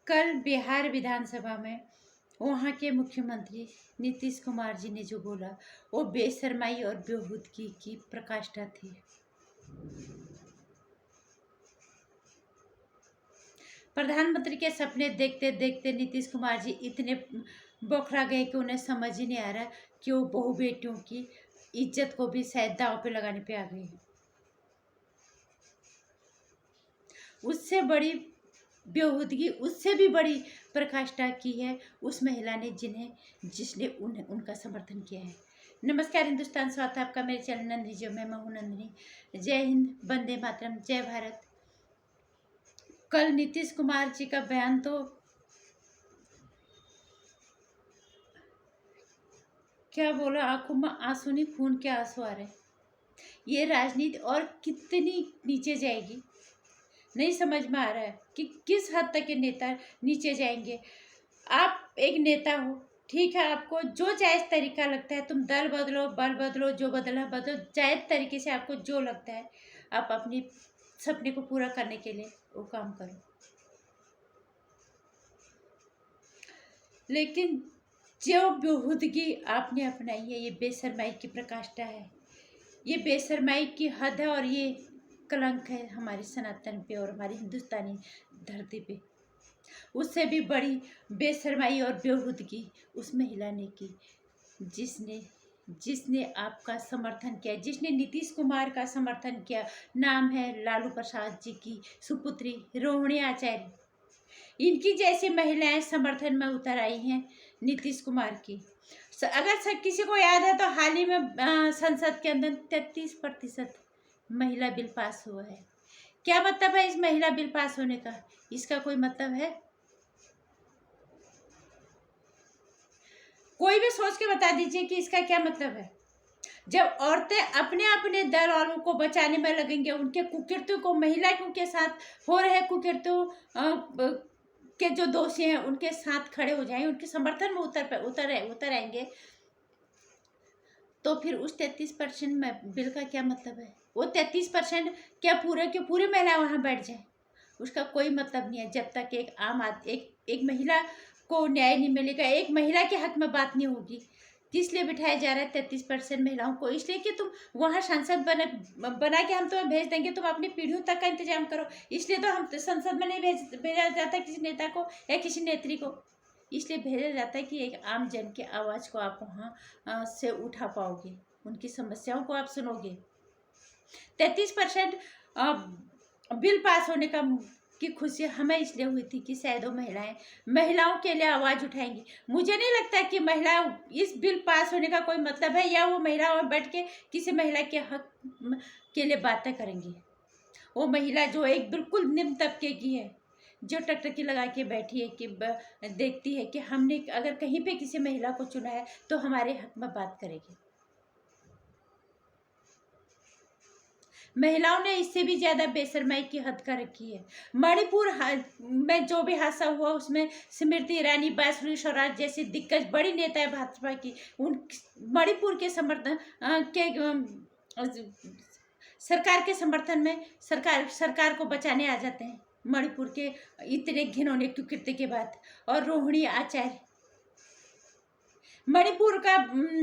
कल बिहार विधानसभा में वहाँ के मुख्यमंत्री नीतीश कुमार जी ने जो बोला वो बेशर्माई और बेहूदगी की प्रकाष्ठा थी। प्रधानमंत्री के सपने देखते देखते नीतीश कुमार जी इतने बौखला गए कि उन्हें समझ ही नहीं आ रहा कि वो बहू बेटियों की इज्जत को भी शायद दांव पे लगाने पे आ गए। उससे बड़ी बेहूदगी, उससे भी बड़ी प्रकाष्ठा की है उस महिला ने जिसने उनका समर्थन किया है। नमस्कार हिंदुस्तान, स्वागत है आपका मेरे चैनल नंदिनी जो मैं हूं नंदिनी। जय हिंद, वंदे मातरम, जय भारत। कल नीतीश कुमार जी का बयान तो क्या बोला, आंखों में आंसू नहीं खून के आंसू आ रहे। ये राजनीति और कितनी नीचे जाएगी नहीं समझ में आ रहा है कि किस हद तक ये नेता नीचे जाएंगे। आप एक नेता हो, ठीक है, आपको जो जायज़ तरीका लगता है, तुम दल बदलो, बल बदलो, जो बदलना बदलो, जायज़ तरीके से आपको जो लगता है आप अपनी सपने को पूरा करने के लिए वो काम करो। लेकिन जो बेहूदगी आपने अपनाई है, ये बेशर्माई की प्रकाष्ठा है, ये बेशर्माई की हद है और ये कलंक है हमारे सनातन पे और हमारी हिंदुस्तानी धरती पे। उससे भी बड़ी बेशर्माई और बेहूदगी उस महिला ने की जिसने जिसने आपका समर्थन किया, जिसने नीतीश कुमार का समर्थन किया। नाम है लालू प्रसाद जी की सुपुत्री रोहिणी आचार्य। इनकी जैसी महिलाएं समर्थन में उतर आई हैं नीतीश कुमार की। अगर सब किसी को याद है तो हाल ही में संसद के अंदर 33% महिला बिल पास हुआ है। क्या मतलब है इस महिला बिल पास होने का? इसका कोई मतलब है? कोई भी सोच के बता दीजिए कि इसका क्या मतलब है। जब औरतें अपने अपने दल वालों को बचाने में लगेंगे, उनके कुकृत्यों को, महिलाओं के साथ हो रहे कुकृत्यों के जो दोषी हैं उनके साथ खड़े हो जाएं, उनके समर्थन में उतर आएंगे, तो फिर उस 33% में बिल का क्या मतलब है? वो 33% क्या पूरे के पूरे महिला वहाँ बैठ जाए? उसका कोई मतलब नहीं है जब तक एक महिला को न्याय नहीं मिलेगा, एक महिला के हक में बात नहीं होगी। किस लिए बिठाया जा रहा है 33% महिलाओं को? इसलिए कि तुम वहाँ सांसद बना के हम तुम्हें भेज देंगे, तुम अपनी पीढ़ियों तक का इंतजाम करो। इसलिए तो हम संसद में नहीं भेजा जाता किसी नेता को या किसी नेत्री को। इसलिए भेजा जाता है कि एक आम जन की आवाज़ को आप वहाँ से उठा पाओगे, उनकी समस्याओं को आप सुनोगे। 33% बिल पास होने की खुशी हमें इसलिए हुई थी कि शायद वो महिलाओं के लिए आवाज़ उठाएंगी। मुझे नहीं लगता कि महिला इस बिल पास होने का कोई मतलब है या वो महिला और बैठ के किसी महिला के हक के लिए बातें करेंगी। वो महिला जो एक बिल्कुल निम्न तबके की है, जो टकटकी लगा के बैठी है कि देखती है कि हमने अगर कहीं पे किसी महिला को चुना है तो हमारे हक में बात करेगी। महिलाओं ने इससे भी ज़्यादा बेशर्माई की हद कर रखी है। मणिपुर में जो भी हादसा हुआ उसमें स्मृति ईरानी, बांसुरी स्वराज जैसी दिग्गज बड़ी नेता है भाजपा की, उन मणिपुर के समर्थन सरकार के समर्थन में सरकार को बचाने आ जाते हैं मणिपुर के इतने घिनौने कुकृत्य के बाद। और रोहिणी आचार्य मणिपुर का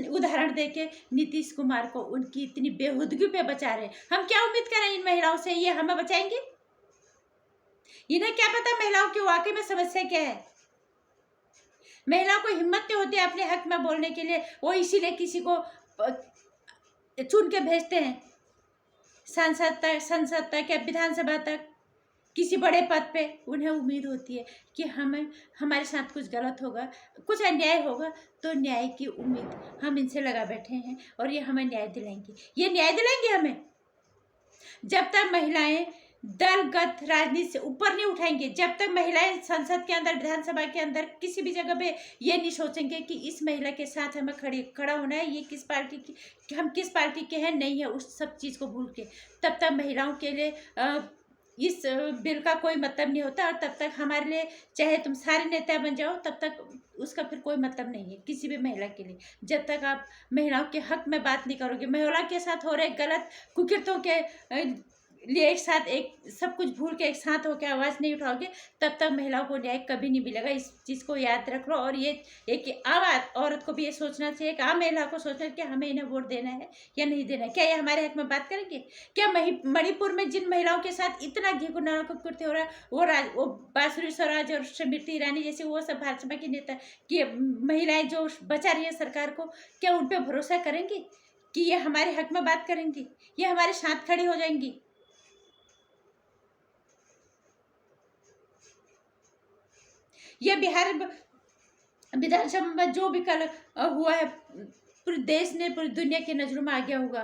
उदाहरण देके नीतीश कुमार को उनकी इतनी बेहूदगी पे बचा रहे। हम क्या उम्मीद करें इन महिलाओं से? ये हमें बचाएंगे? इन्हें क्या पता महिलाओं की वाकई में समस्या क्या है। महिलाओं को हिम्मत नहीं होती अपने हक में बोलने के लिए, वो इसीलिए किसी को चुन के भेजते हैं संसद तक या विधानसभा तक, किसी बड़े पद पे। उन्हें उम्मीद होती है कि हमारे साथ कुछ गलत होगा, कुछ अन्याय होगा, तो न्याय की उम्मीद हम इनसे लगा बैठे हैं और ये हमें न्याय दिलाएंगे। ये न्याय दिलाएंगे हमें जब तक महिलाएं दलगत राजनीति से ऊपर नहीं उठाएंगे, जब तक महिलाएं संसद के अंदर, विधानसभा के अंदर, किसी भी जगह पे ये नहीं सोचेंगे कि इस महिला के साथ हमें खड़ा होना है, ये किस पार्टी की, हम किस पार्टी के हैं, नहीं है, उस सब चीज़ को भूल के, तब तक महिलाओं के लिए इस बिल का कोई मतलब नहीं होता। और तब तक हमारे लिए चाहे तुम सारे नेता बन जाओ, तब तक उसका फिर कोई मतलब नहीं है किसी भी महिला के लिए, जब तक आप महिलाओं के हक में बात नहीं करोगे, महिला के साथ हो रहे गलत कुकृत्यों के लिए एक साथ एक सब कुछ भूल के एक साथ होकर आवाज़ नहीं उठाओगे, तब तक महिलाओं को न्याय कभी नहीं मिलेगा। इस चीज़ को याद रख लो। और ये एक आम औरत को भी ये सोचना चाहिए, एक आम महिला को सोचना चाहिए कि हमें इन्हें वोट देना है या नहीं देना है। क्या ये हमारे हक में बात करेंगे? क्या मणिपुर में जिन महिलाओं के साथ इतना घिनौना कुकृत्य हो रहा है, वो बांसुरी स्वराज और स्मृति ईरानी जैसी वो सब भाजपा की नेता की महिलाएं जो बचा रही है सरकार को, क्या उन पर भरोसा करेंगी कि ये हमारे हक में बात करेंगी? ये हमारे साथ खड़ी हो जाएंगी? ये बिहार विधानसभा में जो भी कल हुआ है, पूरे देश ने पूरी दुनिया की नजरों में आ गया होगा।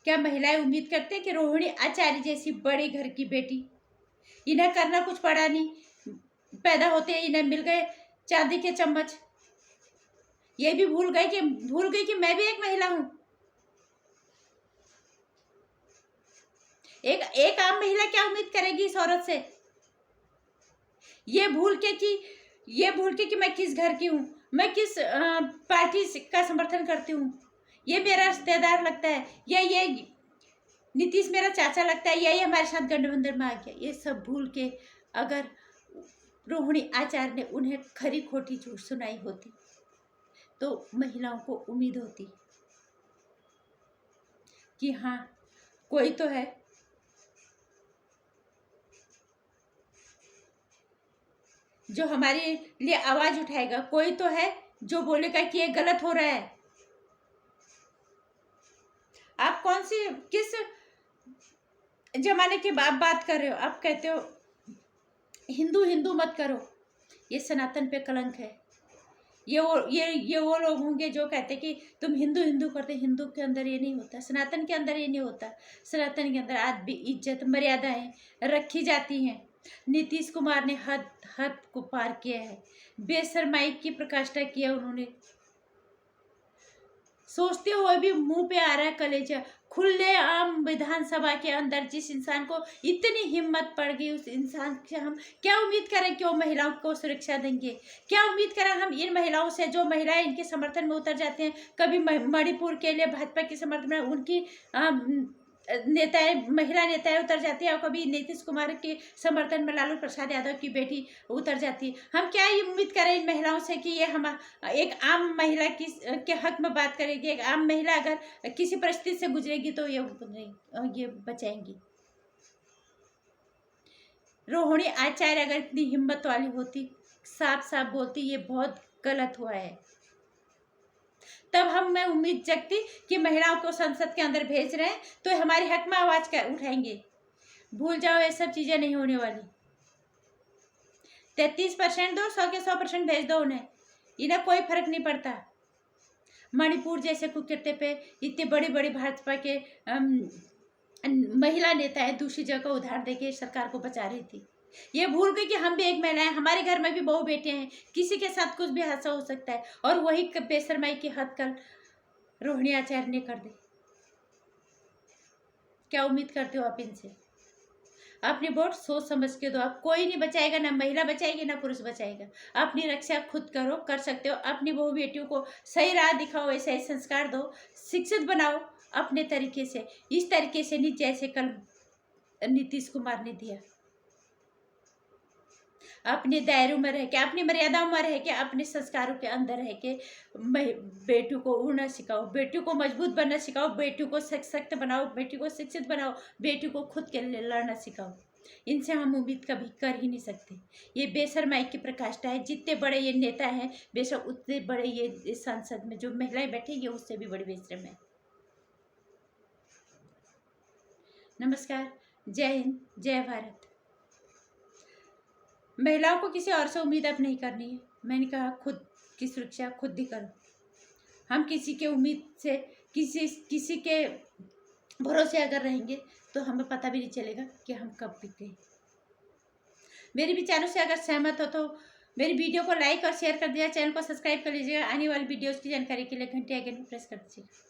क्या महिलाएं उम्मीद करते हैं कि रोहिणी आचार्य जैसी बड़े घर की बेटी, इन्हें करना कुछ पड़ा नहीं, पैदा होते ही इन्हें मिल गए चांदी के चम्मच? ये भी भूल गई कि मैं भी एक महिला हूं। एक आम महिला क्या उम्मीद करेगी इस औरत से? ये भूल के कि मैं किस घर की हूँ, मैं किस पार्टी का समर्थन करती हूँ, ये मेरा रिश्तेदार लगता है, या ये नीतीश मेरा चाचा लगता है, या ये हमारे साथ गठबंधन में आ गया, ये सब भूल के अगर रोहिणी आचार्य ने उन्हें खरी खोटी झूठ सुनाई होती तो महिलाओं को उम्मीद होती कि हाँ, कोई तो है जो हमारे लिए आवाज उठाएगा, कोई तो है जो बोलेगा कि ये गलत हो रहा है। आप किस जमाने की बात कर रहे हो? आप कहते हो हिंदू हिंदू मत करो, ये सनातन पे कलंक है। ये वो लोग होंगे जो कहते कि तुम हिंदू हिंदू करते। हिंदू के अंदर ये नहीं होता, सनातन के अंदर ये नहीं होता। सनातन के अंदर आज भी इज्जत मर्यादाएं रखी जाती हैं। नीतीश कुमार ने हद को पार किया है, बेशर्माई की प्रकाष्ठा किया उन्होंने। सोचते हुए भी मुंह पे आ रहा है कलेजा। खुले आम विधानसभा के अंदर जिस इंसान को इतनी हिम्मत पड़ गई, उस इंसान से हम क्या उम्मीद करें कि वो महिलाओं को सुरक्षा देंगे? क्या उम्मीद करें हम इन महिलाओं से जो महिलाएं इनके समर्थन में उतर जाते हैं? कभी मणिपुर के लिए भाजपा के समर्थन में उनकी महिला नेताएं उतर जाती है, और कभी नीतीश कुमार के समर्थन में लालू प्रसाद यादव की बेटी उतर जाती है। हम क्या ये उम्मीद करें इन महिलाओं से कि ये हम एक आम महिला के हक में बात करेगी? एक आम महिला अगर किसी परिस्थिति से गुजरेगी तो ये बचाएंगी। रोहिणी आचार्य अगर इतनी हिम्मत वाली होती, साफ साफ बोलती ये बहुत गलत हुआ है, तब हम मैं उम्मीद जगती कि महिलाओं को संसद के अंदर भेज रहे हैं तो हमारे हक में आवाज उठाएंगे। भूल जाओ, ये सब चीजें नहीं होने वाली। 33% दो, 100 के 100% भेज दो उन्हें, इन्हें कोई फर्क नहीं पड़ता। मणिपुर जैसे कुकृत्य पे इतने बड़े बड़े भाजपा के महिला नेताएं दूसरी जगह उधार देके सरकार को बचा रही थी। ये भूल गई कि हम भी एक महिला है, हमारे घर में भी बहु बेटियां हैं, किसी के साथ कुछ भी हादसा हो सकता है। और वही बेशर्माई की हद कल रोहिणी आचार्य ने कर दी। क्या उम्मीद करते हो आप इनसे? अपनी वोट सोच समझ के दो। आप कोई नहीं बचाएगा, ना महिला बचाएगी ना पुरुष बचाएगा। अपनी रक्षा खुद करो, कर सकते हो। अपनी बहु बेटियों को सही राह दिखाओ, ऐसे संस्कार दो, शिक्षित बनाओ अपने तरीके से, इस तरीके से नहीं जैसे कल नीतीश कुमार ने दिया। अपने दायरों में रह के, अपनी मर्यादाओं में रह के, अपने संस्कारों के अंदर रह के बेटियों को उड़ना सिखाओ, बेटियों को मजबूत बनना सिखाओ, बेटियों को सशक्त बनाओ, बेटियों को शिक्षित बनाओ, बेटियों को खुद के लिए लड़ना सिखाओ। इनसे हम उम्मीद कभी कर ही नहीं सकते। ये बेशर्माई की प्रकाष्ठा है। जितने बड़े ये नेता हैं, बेशक उतने बड़े ये संसद में जो महिलाएं बैठेंगी उससे भी बड़ी बेशर्म है। नमस्कार, जय हिंद, जय भारत। महिलाओं को किसी और से उम्मीद अब नहीं करनी है। मैंने कहा खुद की सुरक्षा खुद ही करो। हम किसी के उम्मीद से, किसी के भरोसे अगर रहेंगे तो हमें पता भी नहीं चलेगा कि हम कब बिक गए। मेरे विचारों से अगर सहमत हो तो मेरी वीडियो को लाइक और शेयर कर दिया, चैनल को सब्सक्राइब कर लीजिएगा। आने वाली वीडियोस की जानकारी के लिए घंटी आइकन को प्रेस कर दीजिएगा।